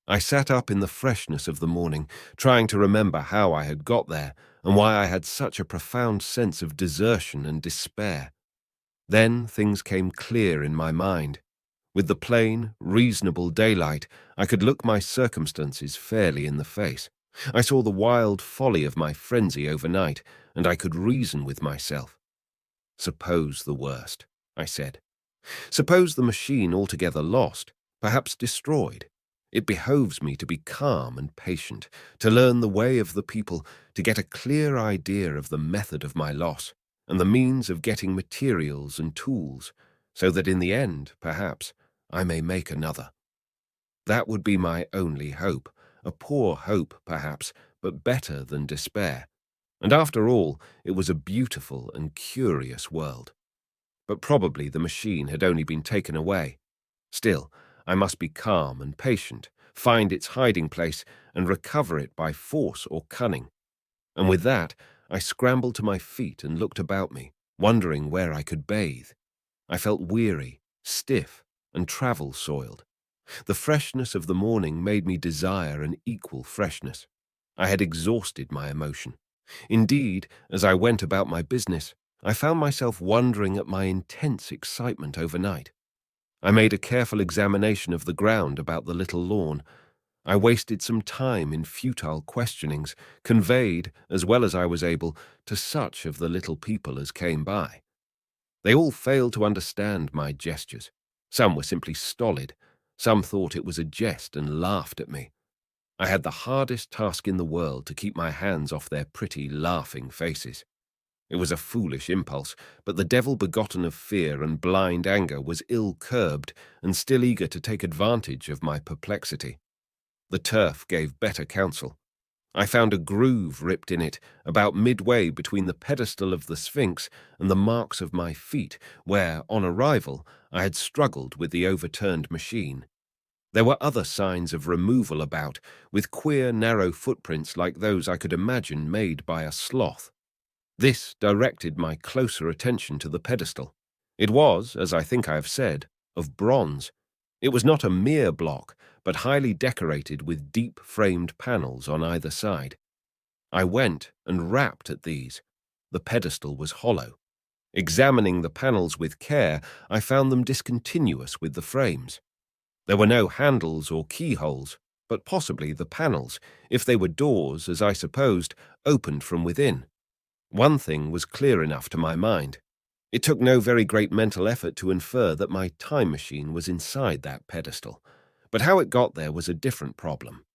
I sat up in the freshness of the morning, trying to remember how I had got there and why I had such a profound sense of desertion and despair. Then things came clear in my mind. With the plain, reasonable daylight, I could look my circumstances fairly in the face. I saw the wild folly of my frenzy overnight, and I could reason with myself. Suppose the worst, I said. Suppose the machine altogether lost, perhaps destroyed. It behoves me to be calm and patient, to learn the way of the people, to get a clear idea of the method of my loss, and the means of getting materials and tools, so that in the end, perhaps, I may make another. That would be my only hope, a poor hope, perhaps, but better than despair. And after all, it was a beautiful and curious world. But probably the machine had only been taken away. Still, I must be calm and patient, find its hiding place, and recover it by force or cunning. And with that, I scrambled to my feet and looked about me, wondering where I could bathe. I felt weary, stiff, and travel-soiled. The freshness of the morning made me desire an equal freshness. I had exhausted my emotion. Indeed, as I went about my business, I found myself wondering at my intense excitement overnight. I made a careful examination of the ground about the little lawn. I wasted some time in futile questionings, conveyed, as well as I was able, to such of the little people as came by. They all failed to understand my gestures. Some were simply stolid. Some thought it was a jest and laughed at me. I had the hardest task in the world to keep my hands off their pretty, laughing faces. It was a foolish impulse, but the devil begotten of fear and blind anger was ill-curbed and still eager to take advantage of my perplexity. The turf gave better counsel. I found a groove ripped in it about midway between the pedestal of the Sphinx and the marks of my feet, where, on arrival, I had struggled with the overturned machine. There were other signs of removal about, with queer, narrow footprints like those I could imagine made by a sloth. This directed my closer attention to the pedestal. It was, as I think I have said, of bronze. It was not a mere block, but highly decorated with deep-framed panels on either side. I went and rapped at these. The pedestal was hollow. Examining the panels with care, I found them discontinuous with the frames. There were no handles or keyholes, but possibly the panels, if they were doors, as I supposed, opened from within. One thing was clear enough to my mind. It took no very great mental effort to infer that my time machine was inside that pedestal, but how it got there was a different problem.